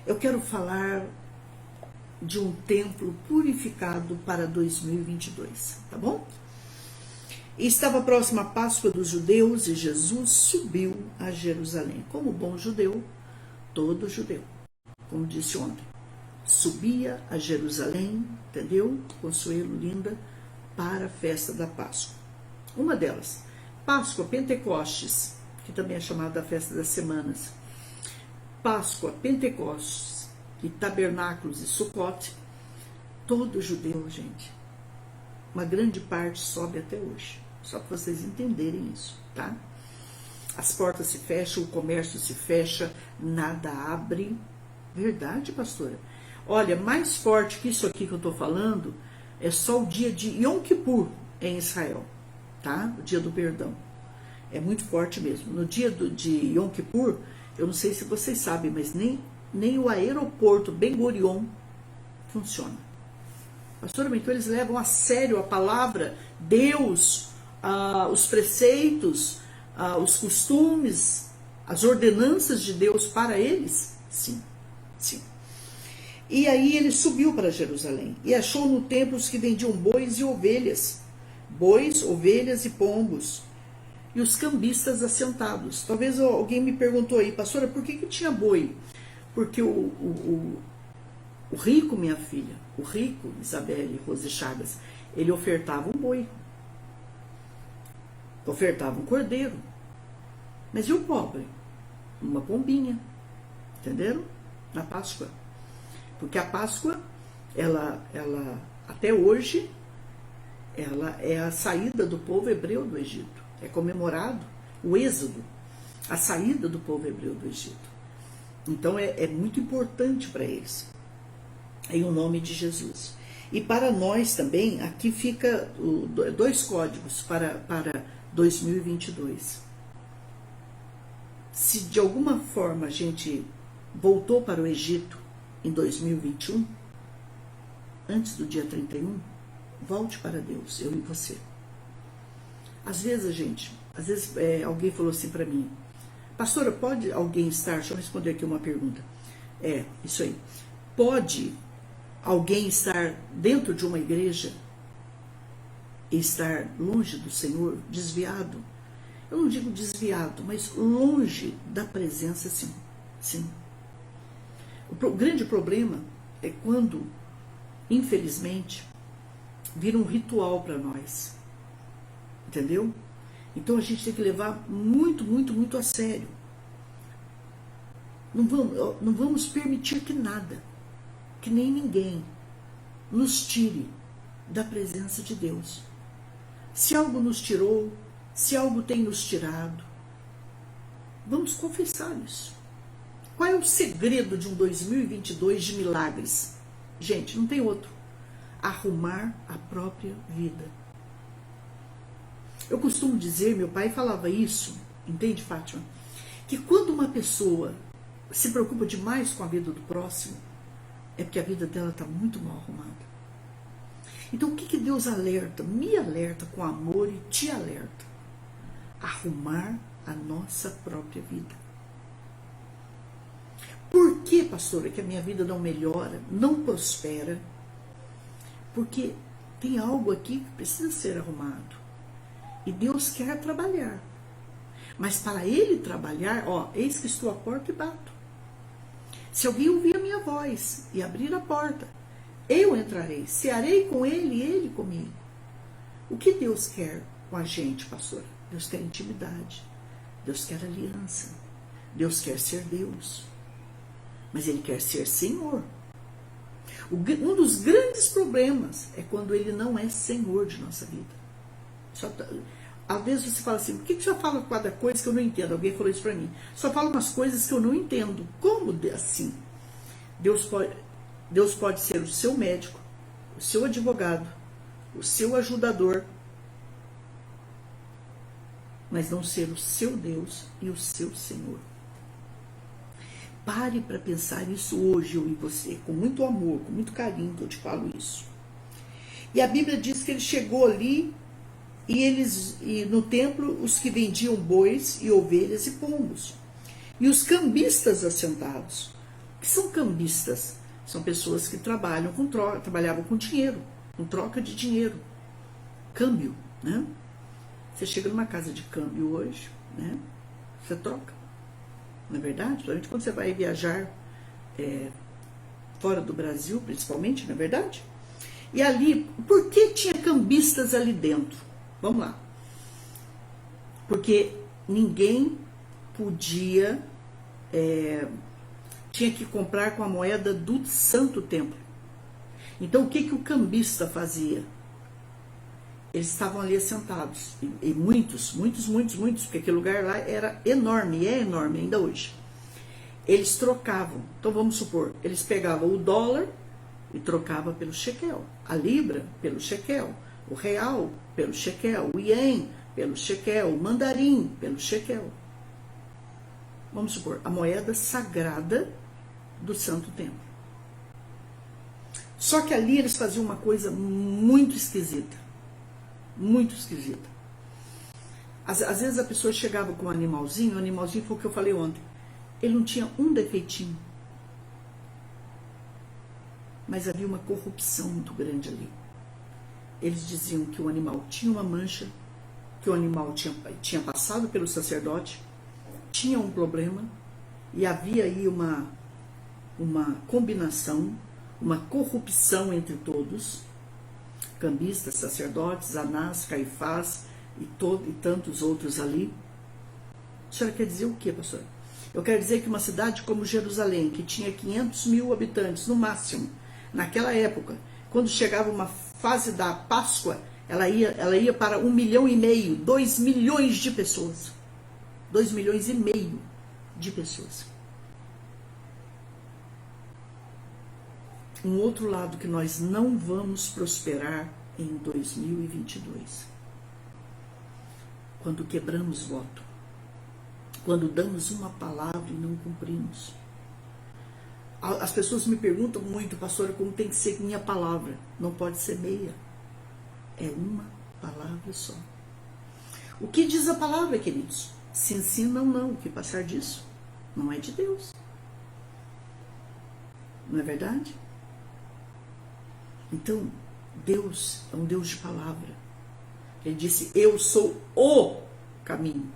Eu quero falar de um templo purificado para 2022, tá bom? E estava próxima a Páscoa dos judeus e Jesus subiu a Jerusalém. Como bom judeu, todo judeu, como disse ontem, subia a Jerusalém, entendeu? Consuelo, linda, para a festa da Páscoa. Uma delas, Páscoa, Pentecostes, que também é chamada da festa das semanas. Páscoa, Pentecostes e Tabernáculos e Sucote, todo judeu, gente, uma grande parte sobe até hoje, só para vocês entenderem isso, tá? As portas se fecham, o comércio se fecha, nada abre. Verdade, pastora? Olha, mais forte que isso aqui que eu tô falando é só o dia de Yom Kippur em Israel, tá? O dia do perdão. É muito forte mesmo. No dia de Yom Kippur, eu não sei se vocês sabem, mas nem o aeroporto Ben Gurion funciona. Pastora, então eles levam a sério a palavra, Deus, os preceitos, os costumes, as ordenanças de Deus para eles? Sim, sim. E aí ele subiu para Jerusalém e achou no templo os que vendiam bois e ovelhas, e pombos, e os cambistas assentados. Talvez alguém me perguntou aí, pastora, por que tinha boi? Porque o rico, minha filha, o rico, Isabelle Rose Chagas, ele ofertava um boi, ofertava um cordeiro. Mas e o pobre? Uma pombinha, entenderam? Na Páscoa. Porque a Páscoa, ela até hoje, ela é a saída do povo hebreu do Egito. É comemorado o êxodo, a saída do povo hebreu do Egito. Então é muito importante para eles, em o nome de Jesus. E para nós também, aqui fica dois códigos para 2022. Se de alguma forma a gente voltou para o Egito em 2021, antes do dia 31, volte para Deus, eu e você. Às vezes, alguém falou assim para mim, pastora, pode alguém estar, deixa eu responder aqui uma pergunta. Isso aí. Pode alguém estar dentro de uma igreja e estar longe do Senhor, desviado? Eu não digo desviado, mas longe da presença, sim. Sim. O grande problema é quando, infelizmente, vira um ritual para nós. Entendeu? Então a gente tem que levar muito, muito, muito a sério. Não vamos permitir que nada, que nem ninguém, nos tire da presença de Deus. Se algo nos tirou, se algo tem nos tirado, vamos confessar isso. Qual é o segredo de um 2022 de milagres? Gente, não tem outro. Arrumar a própria vida. Eu costumo dizer, meu pai falava isso, entende, Fátima? Que quando uma pessoa se preocupa demais com a vida do próximo, é porque a vida dela está muito mal arrumada. Então o que Deus alerta? Me alerta com amor e te alerta. Arrumar a nossa própria vida. Por que, pastora, que a minha vida não melhora, não prospera? Porque tem algo aqui que precisa ser arrumado. E Deus quer trabalhar. Mas para Ele trabalhar, eis que estou à porta e bato. Se alguém ouvir a minha voz e abrir a porta, eu entrarei, cearei com ele e ele comigo. O que Deus quer com a gente, pastor? Deus quer intimidade. Deus quer aliança. Deus quer ser Deus. Mas Ele quer ser Senhor. Um dos grandes problemas é quando Ele não é Senhor de nossa vida. Às vezes você fala assim, por que você fala cada coisa que eu não entendo? Alguém falou isso para mim. Só fala umas coisas que eu não entendo. Como assim? Deus pode ser o seu médico, o seu advogado, o seu ajudador, mas não ser o seu Deus e o seu Senhor. Pare para pensar isso hoje, eu e você, com muito amor, com muito carinho que eu te falo isso. E a Bíblia diz que ele chegou ali e no templo os que vendiam bois e ovelhas e pombos. E os cambistas assentados. que são cambistas? São pessoas que trabalham com trabalhavam com dinheiro, com troca de dinheiro, câmbio, né? Você chega numa casa de câmbio hoje, né? Você troca, não é verdade? Principalmente quando você vai viajar fora do Brasil, principalmente, não é verdade? E ali, por que tinha cambistas ali dentro? Vamos lá. Porque ninguém podia, tinha que comprar com a moeda do Santo Templo. Então, o que o cambista fazia? Eles estavam ali assentados, e muitos, porque aquele lugar lá era enorme, e é enorme ainda hoje. Eles trocavam, então vamos supor, eles pegavam o dólar e trocavam pelo shekel, a libra pelo shekel, o real pelo shekel, o ien pelo shekel, o mandarim pelo shekel. Vamos supor, a moeda sagrada do Santo Templo. Só que ali eles faziam uma coisa muito esquisita. Muito esquisita. Às vezes a pessoa chegava com um animalzinho, o animalzinho foi o que eu falei ontem. Ele não tinha um defeitinho. Mas havia uma corrupção muito grande ali. Eles diziam que o animal tinha uma mancha, que o animal tinha passado pelo sacerdote, tinha um problema, e havia aí uma combinação, uma corrupção entre todos, cambistas, sacerdotes, Anás, Caifás e tantos outros ali. A senhora quer dizer o quê, pastor? Eu quero dizer que uma cidade como Jerusalém, que tinha 500 mil habitantes no máximo, naquela época, quando chegava uma fase da Páscoa, ela ia para 1,5 milhão, 2 milhões de pessoas. 2,5 milhões de pessoas. Um outro lado que nós não vamos prosperar em 2022. Quando quebramos voto. Quando damos uma palavra e não cumprimos. As pessoas me perguntam muito, pastora, como tem que ser minha palavra. Não pode ser meia. É uma palavra só. O que diz a palavra, queridos? Se ensina ou não, o que passar disso? Não é de Deus. Não é verdade? Então, Deus é um Deus de palavra. Ele disse, eu sou o caminho,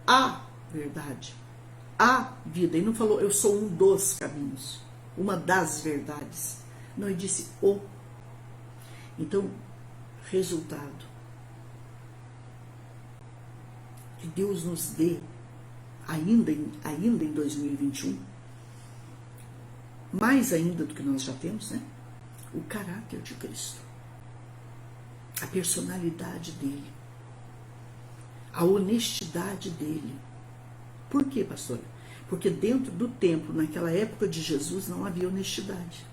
a verdade, a vida. Ele não falou, eu sou um dos caminhos, uma das verdades. Não, ele disse o. Então, resultado. Que Deus nos dê, ainda em 2021, mais ainda do que nós já temos, né? O caráter de Cristo, a personalidade dele, a honestidade dele. Por quê, pastora? Porque dentro do templo, naquela época de Jesus, não havia honestidade,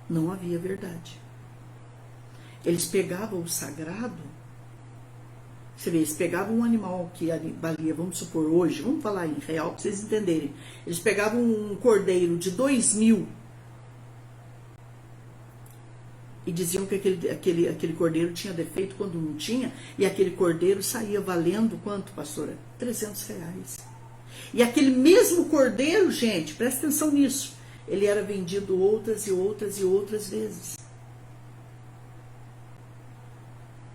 não havia verdade. Eles pegavam o sagrado, você vê, eles pegavam um animal que valia, vamos supor hoje, vamos falar em real para vocês entenderem, eles pegavam um cordeiro de 2.000 e diziam que aquele cordeiro tinha defeito quando não tinha, e aquele cordeiro saía valendo quanto, pastora? R$300. E aquele mesmo cordeiro, gente, presta atenção nisso, ele era vendido outras e outras e outras vezes.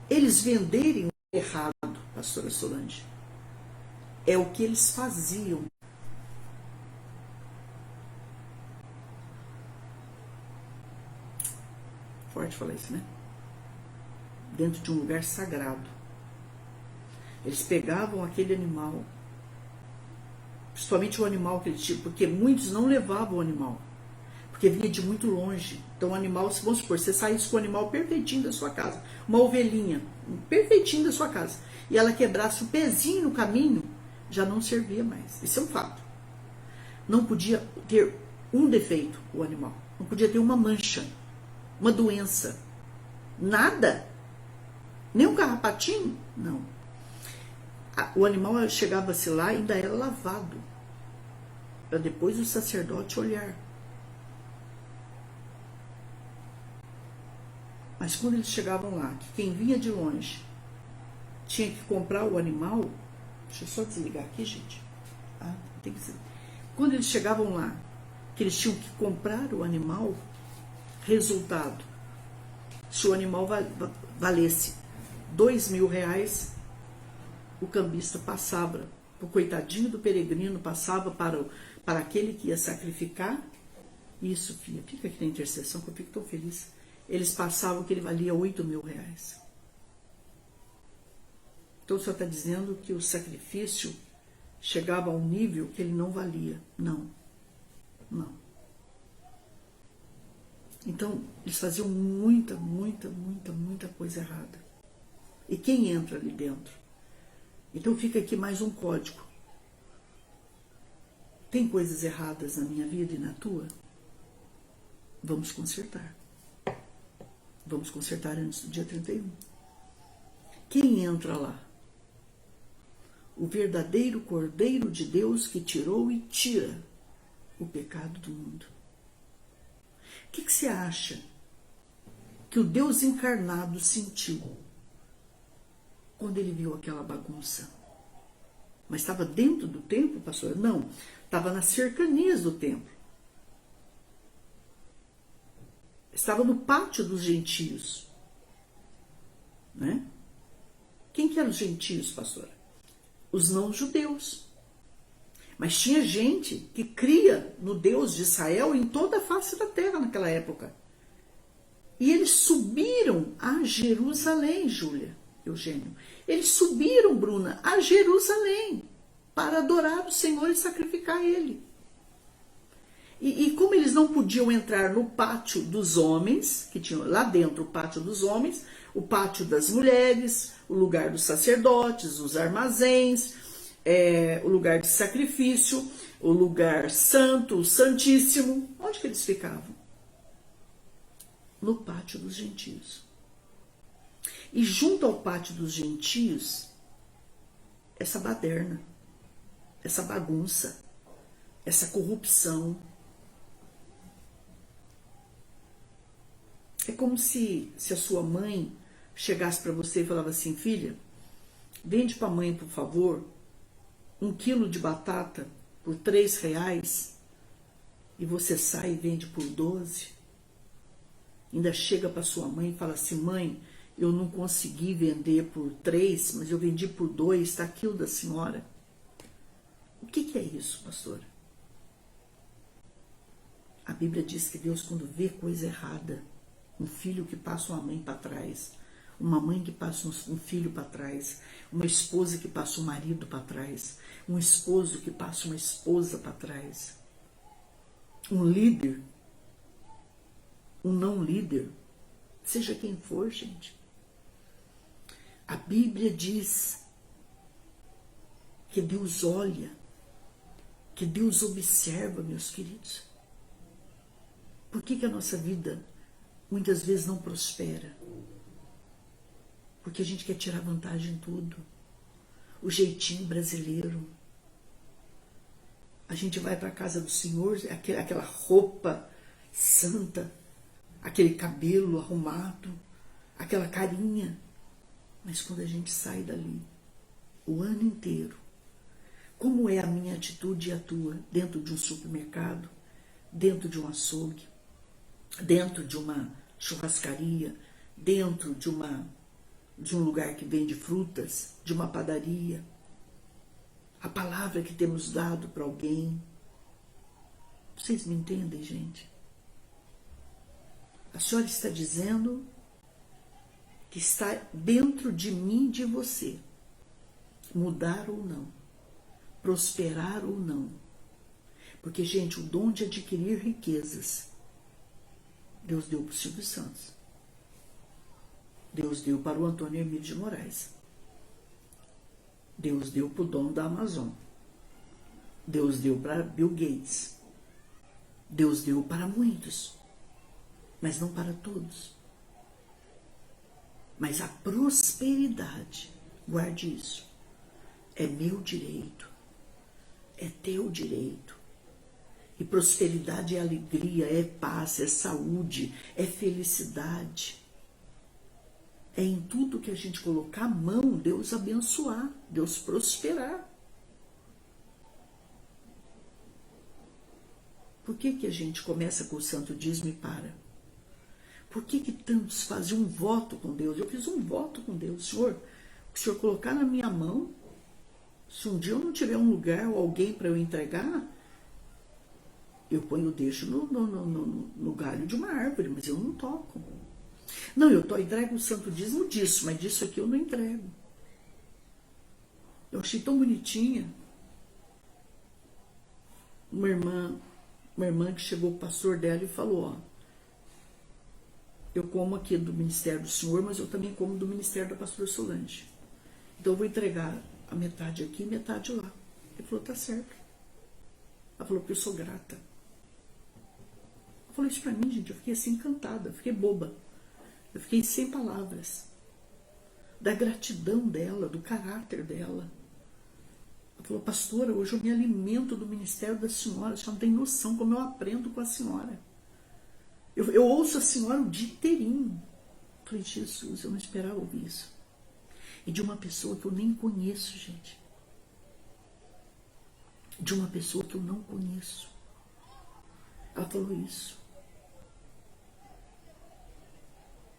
Eles venderem errado, pastora Solange, é o que eles faziam. Forte falar isso, né? Dentro de um lugar sagrado. Eles pegavam aquele animal, principalmente o animal que eles tinham, porque muitos não levavam o animal, porque vinha de muito longe. Então o animal, vamos supor, você saísse com o animal perfeitinho da sua casa, uma ovelhinha, perfeitinho da sua casa, e ela quebrasse o pezinho no caminho, já não servia mais. Isso é um fato. Não podia ter um defeito o animal, não podia ter uma mancha, uma doença, nada, nem um carrapatinho, não. O animal chegava-se lá e ainda era lavado, para depois o sacerdote olhar. Mas quando eles chegavam lá, que quem vinha de longe tinha que comprar o animal, deixa eu só desligar aqui, gente. Quando eles chegavam lá, que eles tinham que comprar o animal. Resultado, se o animal valesse R$2.000, o cambista passava, o coitadinho do peregrino passava para aquele que ia sacrificar. Isso, filha, fica aqui na intercessão que eu fico tão feliz. Eles passavam que ele valia R$8.000. Então o senhor está dizendo que o sacrifício chegava a um nível que ele não valia. Não, não. Então, eles faziam muita coisa errada. E quem entra ali dentro? Então fica aqui mais um código. Tem coisas erradas na minha vida e na tua? Vamos consertar. Vamos consertar antes do dia 31. Quem entra lá? O verdadeiro Cordeiro de Deus que tirou e tira o pecado do mundo. O que você acha que o Deus encarnado sentiu quando ele viu aquela bagunça? Mas estava dentro do templo, pastor? Não, estava nas cercanias do templo. Estava no pátio dos gentios. Né? Quem que eram os gentios, pastora? Os não-judeus. Mas tinha gente que cria no Deus de Israel em toda a face da terra naquela época. E eles subiram a Jerusalém, Júlia, Eugênio. Eles subiram, Bruna, a Jerusalém para adorar o Senhor e sacrificar Ele. E como eles não podiam entrar no pátio dos homens, que tinham lá dentro o pátio dos homens, o pátio das mulheres, o lugar dos sacerdotes, os armazéns, o lugar de sacrifício, o lugar santo, o santíssimo. Onde que eles ficavam? No pátio dos gentios. E junto ao pátio dos gentios, essa baderna, essa bagunça, essa corrupção. É como se a sua mãe chegasse para você e falava assim: filha, vende para a mãe, por favor, 1 quilo de batata por R$3, e você sai e vende por 12. Ainda chega para sua mãe e fala assim: mãe, eu não consegui vender por 3, mas eu vendi por 2, está aqui o da senhora. O que é isso, pastora? A Bíblia diz que Deus, quando vê coisa errada, um filho que passa uma mãe para trás, uma mãe que passa um filho para trás, uma esposa que passa um marido para trás, um esposo que passa uma esposa para trás, um líder, um não líder, seja quem for, gente. A Bíblia diz que Deus olha, que Deus observa, meus queridos. Por que a nossa vida muitas vezes não prospera? Porque a gente quer tirar vantagem em tudo. O jeitinho brasileiro. A gente vai para a casa do Senhor, aquela roupa santa, aquele cabelo arrumado, aquela carinha. Mas quando a gente sai dali, o ano inteiro, como é a minha atitude e a tua dentro de um supermercado, dentro de um açougue, dentro de uma churrascaria, dentro de um lugar que vende frutas, de uma padaria, a palavra que temos dado para alguém. Vocês me entendem, gente? A senhora está dizendo que está dentro de mim e de você, mudar ou não, prosperar ou não. Porque, gente, o dom de adquirir riquezas, Deus deu para o Silvio Santos. Deus deu para o Antônio Emílio de Moraes. Deus deu para o dono da Amazon. Deus deu para Bill Gates. Deus deu para muitos, mas não para todos. Mas a prosperidade, guarde isso, é meu direito, é teu direito. E prosperidade é alegria, é paz, é saúde, é felicidade. É em tudo que a gente colocar a mão, Deus abençoar, Deus prosperar. Por que que a gente começa com o santo dízimo e para? Por que que tantos fazem um voto com Deus? Eu fiz um voto com Deus. Senhor, o Senhor colocar na minha mão, se um dia eu não tiver um lugar ou alguém para eu entregar, eu deixo no galho de uma árvore, mas eu não toco. Não, eu entrego o santo dízimo disso, mas disso aqui eu não entrego. Eu achei tão bonitinha. Uma irmã que chegou o pastor dela e falou, ó, eu como aqui do ministério do Senhor, mas eu também como do ministério da pastora Solange. Então eu vou entregar a metade aqui e metade lá. Ele falou, tá certo. Ela falou, porque eu sou grata. Ela falou isso pra mim, gente, eu fiquei assim encantada, eu fiquei boba. Eu fiquei sem palavras. Da gratidão dela, do caráter dela. Ela falou, pastora, hoje eu me alimento do ministério da senhora, você não tem noção como eu aprendo com a senhora. Eu ouço a senhora o dia inteirinho. Eu falei, Jesus, eu não esperava ouvir isso. E de uma pessoa que eu nem conheço, gente. De uma pessoa que eu não conheço. Ela falou isso.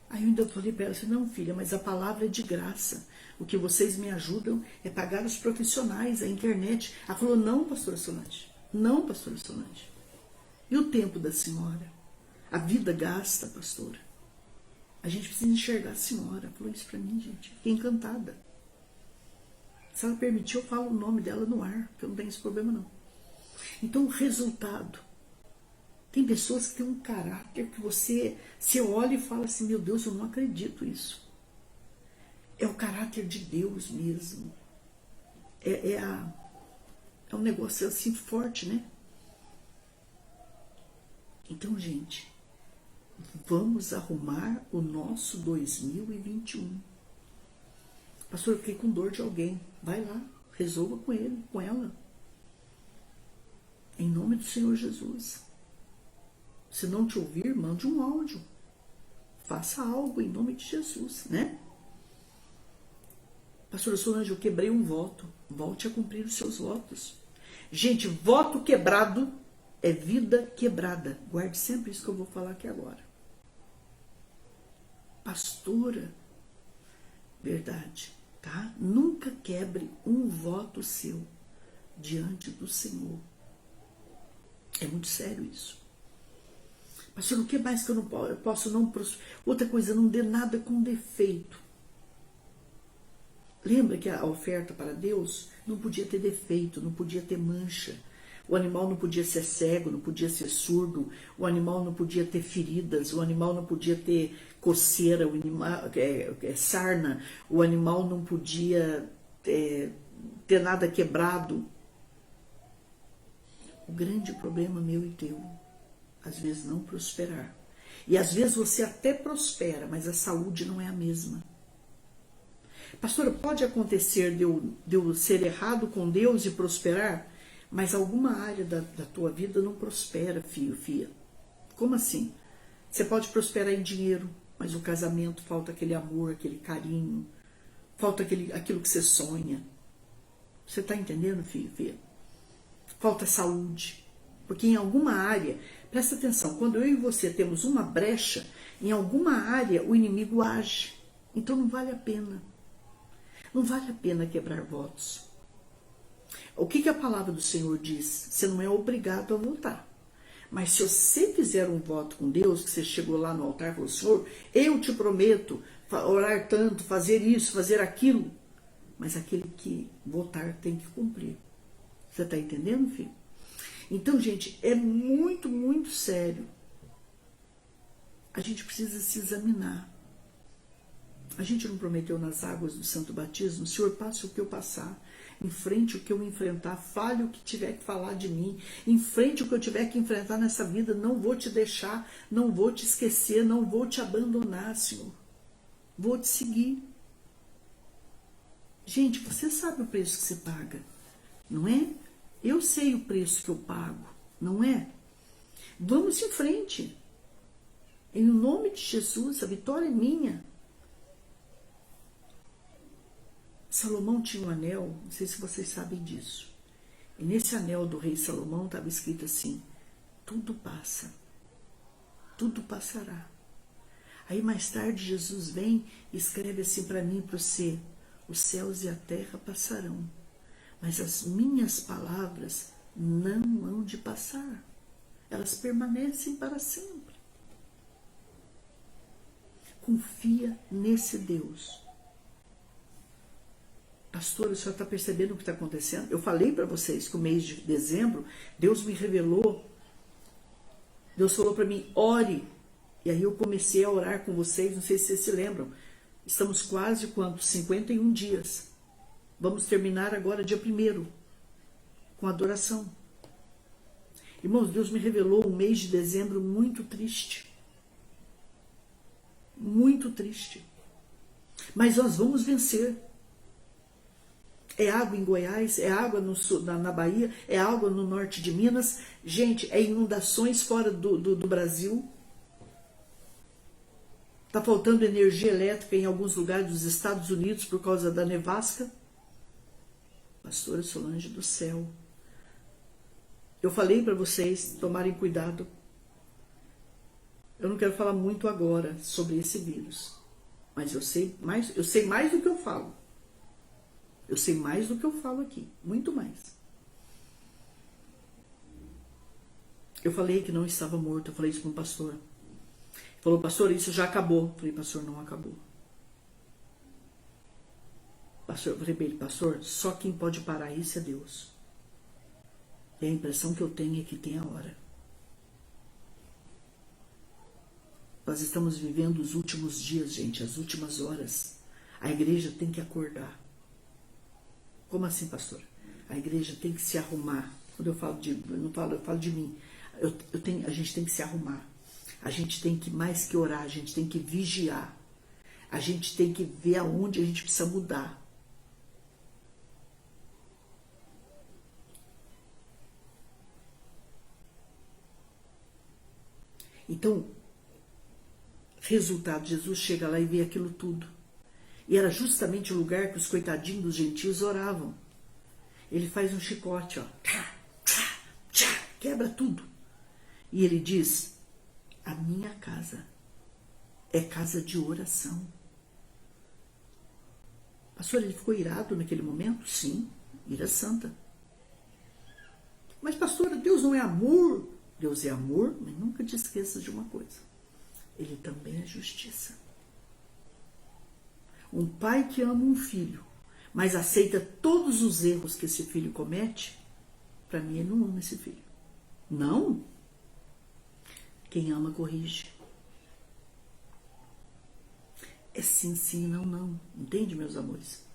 Aí eu ainda falei para ela assim, não, filha, mas a palavra é de graça. O que vocês me ajudam é pagar os profissionais, a internet. Ela falou, não, pastora Solange. Não, pastora Solange. E o tempo da senhora? A vida gasta, pastora. A gente precisa enxergar a senhora. Ela falou isso para mim, gente. Fiquei encantada. Se ela permitir, eu falo o nome dela no ar, porque eu não tenho esse problema, não. Então, o resultado. Tem pessoas que têm um caráter que você olha e fala assim, meu Deus, eu não acredito nisso. É o caráter de Deus mesmo. É um negócio assim forte, né? Então, gente, vamos arrumar o nosso 2021. Pastor, eu fiquei com dor de alguém. Vai lá, resolva com ele, com ela. Em nome do Senhor Jesus. Se não te ouvir, mande um áudio. Faça algo em nome de Jesus, né? Pastora Solange, eu quebrei um voto. Volte a cumprir os seus votos. Gente, voto quebrado é vida quebrada. Guarde sempre isso que eu vou falar aqui agora. Pastora, verdade, tá? Nunca quebre um voto seu diante do Senhor. É muito sério isso. Pastor, o que mais que eu não posso não... Outra coisa, não dê nada com defeito. Lembra que a oferta para Deus não podia ter defeito, não podia ter mancha. O animal não podia ser cego, não podia ser surdo. O animal não podia ter feridas. O animal não podia ter coceira, o animal, sarna. O animal não podia ter nada quebrado. O grande problema meu e teu, às vezes não prosperar. E às vezes você até prospera, mas a saúde não é a mesma. Pastora, pode acontecer de eu ser errado com Deus e prosperar, mas alguma área da tua vida não prospera, filho, filha. Como assim? Você pode prosperar em dinheiro, mas o casamento falta aquele amor, aquele carinho, falta aquilo que você sonha. Você está entendendo, filho, filha? Falta saúde. Porque em alguma área, presta atenção, quando eu e você temos uma brecha, em alguma área o inimigo age. Então não vale a pena. Não vale a pena quebrar votos. O que a palavra do Senhor diz? Você não é obrigado a votar. Mas se você fizer um voto com Deus, que você chegou lá no altar e falou, Senhor, eu te prometo orar tanto, fazer isso, fazer aquilo. Mas aquele que votar tem que cumprir. Você está entendendo, filho? Então, gente, é muito, muito sério. A gente precisa se examinar. A gente não prometeu nas águas do Santo Batismo, Senhor, passe o que eu passar, enfrente o que eu enfrentar, fale o que tiver que falar de mim, enfrente o que eu tiver que enfrentar nessa vida, não vou te deixar, não vou te esquecer, não vou te abandonar, Senhor. Vou te seguir. Gente, você sabe o preço que você paga, não é? Eu sei o preço que eu pago, não é? Vamos em frente. Em nome de Jesus, a vitória é minha. Salomão tinha um anel, não sei se vocês sabem disso. E nesse anel do rei Salomão estava escrito assim, tudo passa, tudo passará. Aí mais tarde Jesus vem e escreve assim para mim e para você: os céus e a terra passarão, mas as minhas palavras não hão de passar. Elas permanecem para sempre. Confia nesse Deus. Pastor, o senhor está percebendo o que está acontecendo? Eu falei para vocês que o mês de dezembro, Deus me revelou. Deus falou para mim, ore. E aí eu comecei a orar com vocês, não sei se vocês se lembram. Estamos quase, quanto? 51 dias. Vamos terminar agora dia 1º, com adoração. Irmãos, Deus me revelou um mês de dezembro muito triste. Muito triste. Mas nós vamos vencer. É água em Goiás, é água no sul, na Bahia, é água no norte de Minas. Gente, é inundações fora do Brasil. Está faltando energia elétrica em alguns lugares dos Estados Unidos por causa da nevasca. Pastora Solange do céu. Eu falei para vocês tomarem cuidado. Eu não quero falar muito agora sobre esse vírus. Mas eu sei mais do que eu falo. Eu sei mais do que eu falo aqui. Muito mais. Eu falei que não estava morto. Eu falei isso para um pastor. Ele falou, pastor, isso já acabou. Eu falei, pastor, não acabou. Pastor, eu falei para ele, pastor, só quem pode parar isso é Deus. E a impressão que eu tenho é que tem a hora. Nós estamos vivendo os últimos dias, gente, as últimas horas. A igreja tem que acordar. Como assim, pastor? A igreja tem que se arrumar. Quando eu falo eu falo de mim. A gente tem que se arrumar. A gente tem que, mais que orar, a gente tem que vigiar. A gente tem que ver aonde a gente precisa mudar. Então, resultado, Jesus chega lá e vê aquilo tudo. E era justamente o lugar que os coitadinhos dos gentios oravam. Ele faz um chicote, ó, quebra tudo. E ele diz, a minha casa é casa de oração. Pastor, ele ficou irado naquele momento? Sim, ira santa. Mas pastor, Deus não é amor? Deus é amor, mas nunca te esqueças de uma coisa. Ele também é justiça. Um pai que ama um filho, mas aceita todos os erros que esse filho comete, para mim ele não ama esse filho. Não. Quem ama corrige. É sim, sim, não, não. Entende, meus amores?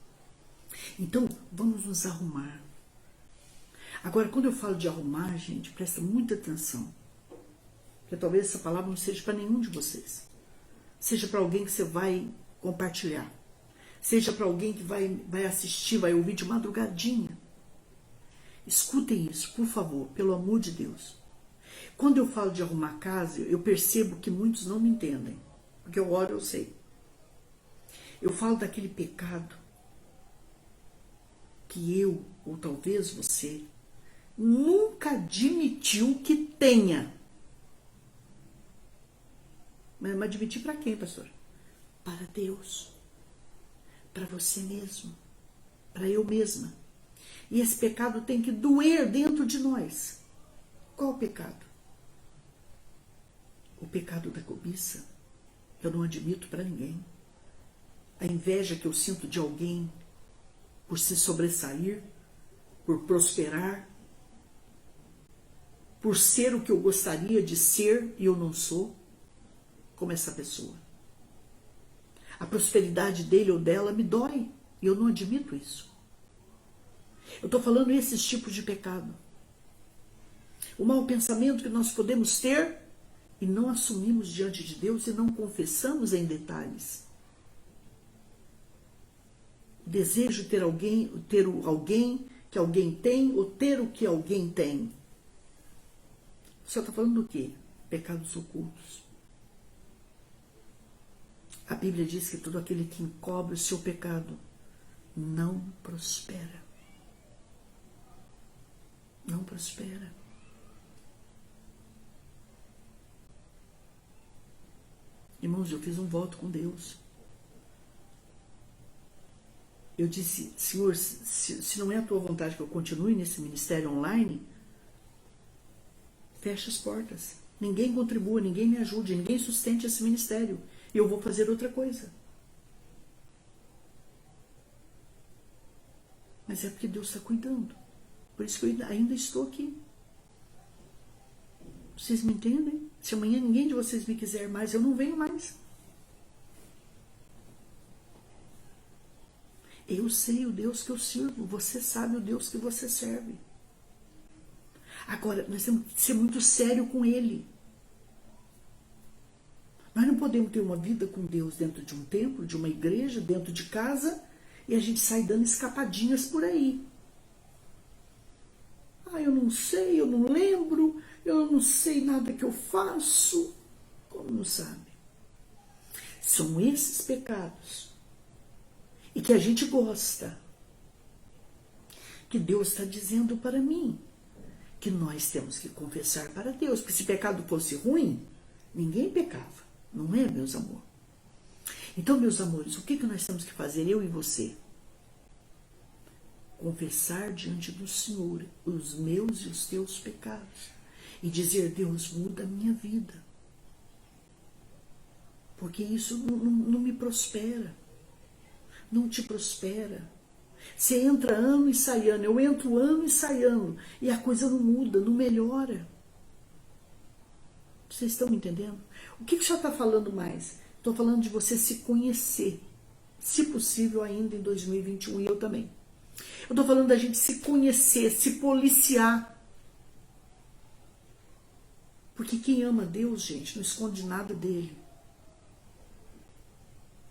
Então, vamos nos arrumar. Agora, quando eu falo de arrumar, gente, presta muita atenção. Porque talvez essa palavra não seja para nenhum de vocês. Seja para alguém que você vai compartilhar. Seja para alguém que vai assistir, vai ouvir de madrugadinha. Escutem isso, por favor, pelo amor de Deus. Quando eu falo de arrumar casa, eu percebo que muitos não me entendem. Porque eu oro, eu sei. Eu falo daquele pecado que eu, ou talvez você, nunca admitiu que tenha. Mas admitir para quem, pastor? Para Deus. Para você mesmo. Para eu mesma. E esse pecado tem que doer dentro de nós. Qual o pecado? O pecado da cobiça. Eu não admito para ninguém. A inveja que eu sinto de alguém por se sobressair, por prosperar, por ser o que eu gostaria de ser e eu não sou, como essa pessoa. A prosperidade dele ou dela me dói e eu não admito isso. Eu estou falando esses tipos de pecado. O mau pensamento que nós podemos ter e não assumimos diante de Deus e não confessamos em detalhes. O desejo de ter alguém que alguém tem ou ter o que alguém tem. O senhor está falando do quê? Pecados ocultos. A Bíblia diz que todo aquele que encobre o seu pecado não prospera. Não prospera. irmãos, eu fiz um voto com Deus. Eu disse, Senhor, se não é a tua vontade que eu continue nesse ministério online, fecha as portas. Ninguém contribua, ninguém me ajude, ninguém sustente esse ministério. Eu vou fazer outra coisa. Mas é porque Deus está cuidando. Por isso que eu ainda estou aqui. Vocês me entendem? Se amanhã ninguém de vocês me quiser mais, eu não venho mais. Eu sei o Deus que eu sirvo. Você sabe o Deus que você serve. Agora, nós temos que ser muito sério com Ele. Nós não podemos ter uma vida com Deus dentro de um templo, de uma igreja, dentro de casa, e a gente sai dando escapadinhas por aí. Ah, eu não sei, eu não lembro, eu não sei nada que eu faço. Como não sabe? São esses pecados. E que a gente gosta. Que Deus está dizendo para mim. Que nós temos que confessar para Deus. Porque se pecado fosse ruim, ninguém pecava. Não é, meus amores? Então, meus amores, o que nós temos que fazer, eu e você? Confessar diante do Senhor os meus e os teus pecados. E dizer, Deus, muda a minha vida. Porque isso não me prospera. Não te prospera. Você entra ano e sai ano, eu entro ano e sai ano. E a coisa não muda, não melhora. Vocês estão me entendendo? O que já está falando mais? Estou falando de você se conhecer. Se possível ainda em 2021, e eu também. Eu estou falando da gente se conhecer, se policiar. Porque quem ama Deus, gente, não esconde nada dele.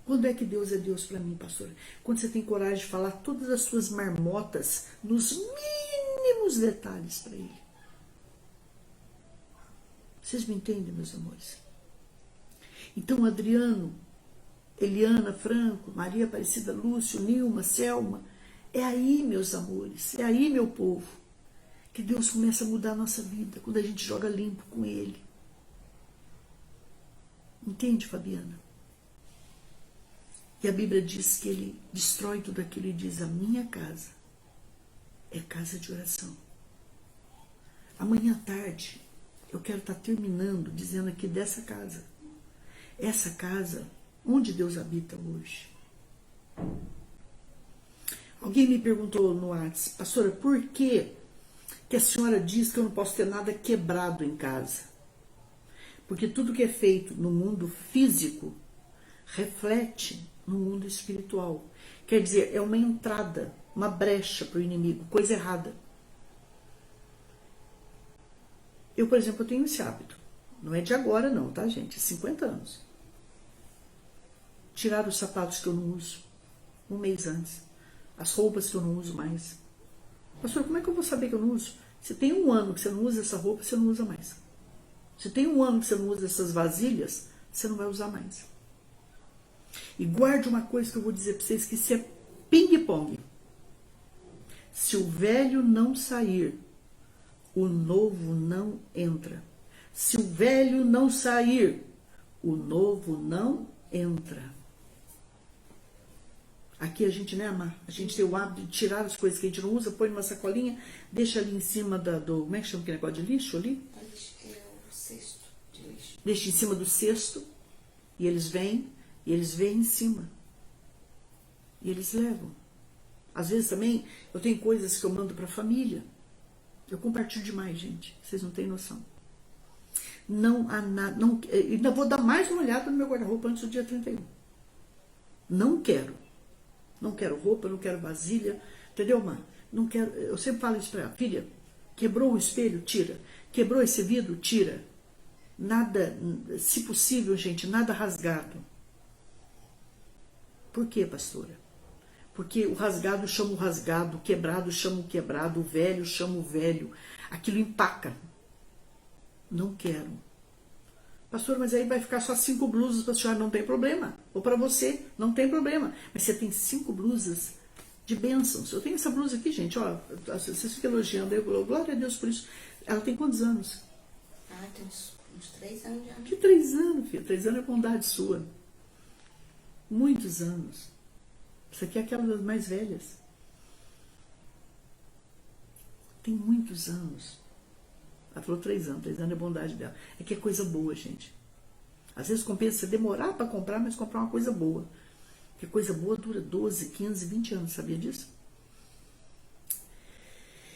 Quando é que Deus é Deus para mim, pastora? Quando você tem coragem de falar todas as suas marmotas nos mínimos detalhes para Ele. Vocês me entendem, meus amores? Então, Adriano, Eliana, Franco, Maria Aparecida, Lúcio, Nilma, Selma, é aí, meus amores, é aí, meu povo, que Deus começa a mudar a nossa vida, quando a gente joga limpo com Ele. Entende, Fabiana? E a Bíblia diz que Ele destrói tudo aquilo e diz, a minha casa é casa de oração. Amanhã à tarde, eu quero estar terminando dizendo aqui dessa casa. Essa casa, onde Deus habita hoje. Alguém me perguntou no WhatsApp, pastora, por que a senhora diz que eu não posso ter nada quebrado em casa? Porque tudo que é feito no mundo físico reflete no mundo espiritual. Quer dizer, é uma entrada, uma brecha para o inimigo, coisa errada. Eu, por exemplo, eu tenho esse hábito. Não é de agora não, tá, gente? É 50 anos. Tirar os sapatos que eu não uso um mês antes. As roupas que eu não uso mais. Pastor, como é que eu vou saber que eu não uso? Se tem um ano que você não usa essa roupa, você não usa mais. Se tem um ano que você não usa essas vasilhas, você não vai usar mais. E guarde uma coisa que eu vou dizer para vocês, que isso é ping-pong. Se o velho não sair, o novo não entra. Se o velho não sair, o novo não entra. Aqui a gente, né, Amar? A gente tem o hábito de tirar as coisas que a gente não usa, põe numa sacolinha, deixa ali em cima do... Como é que chama aquele negócio de lixo ali? É o cesto de lixo. Deixa em cima do cesto, e eles vêm em cima. E eles levam. Às vezes também, eu tenho coisas que eu mando para a família. Eu compartilho demais, gente. Vocês não têm noção. Não há nada... ainda vou dar mais uma olhada no meu guarda-roupa antes do dia 31. Não quero. Não quero roupa, não quero vasilha. Entendeu, mãe? Não quero... Eu sempre falo isso para ela. Filha, quebrou o espelho? Tira. Quebrou esse vidro? Tira. Nada, se possível, gente, nada rasgado. Por quê, pastora? Porque o rasgado chama o rasgado, o quebrado chama o quebrado, o velho chama o velho. Aquilo empaca. Não quero. Pastor, mas aí vai ficar só 5 blusas para a senhora, não tem problema. Ou para você, não tem problema. Mas você tem 5 blusas de bênçãos. Eu tenho essa blusa aqui, gente, ó. Vocês ficam elogiando, eu glória a Deus por isso. Ela tem quantos anos? Ah, tem uns Uns 3 anos já. Que 3 anos, filha? 3 anos é bondade sua. Muitos anos. Isso aqui é aquela das mais velhas. Tem muitos anos. Ela falou 3 anos. 3 anos é bondade dela. É que é coisa boa, gente. Às vezes compensa você demorar para comprar, mas comprar uma coisa boa. Porque coisa boa dura 12, 15, 20 anos. Sabia disso?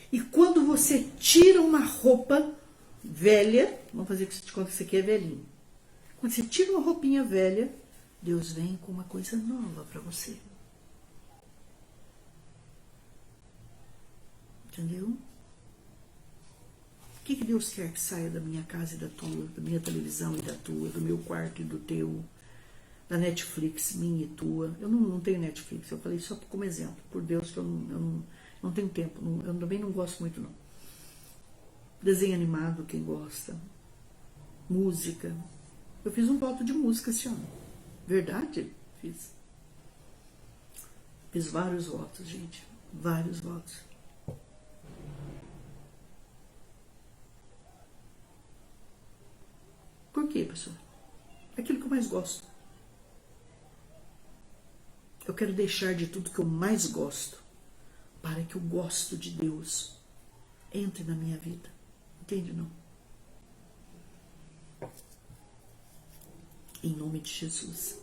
E quando você tira uma roupa velha, vamos fazer que conta que isso aqui é velhinho. Quando você tira uma roupinha velha, Deus vem com uma coisa nova para você. Entendeu? O que Deus quer que saia da minha casa e da tua, da minha televisão e da tua, do meu quarto e do teu, da Netflix, minha e tua? Eu não tenho Netflix, eu falei só como exemplo, por Deus que eu não tenho tempo, eu também não gosto muito não. Desenho animado, quem gosta, música. Eu fiz um voto de música esse ano. Verdade? Fiz. Fiz vários votos, gente. Vários votos. Por quê, pessoal? É aquilo que eu mais gosto. Eu quero deixar de tudo que eu mais gosto para que o gosto de Deus entre na minha vida. Entende, não? Em nome de Jesus.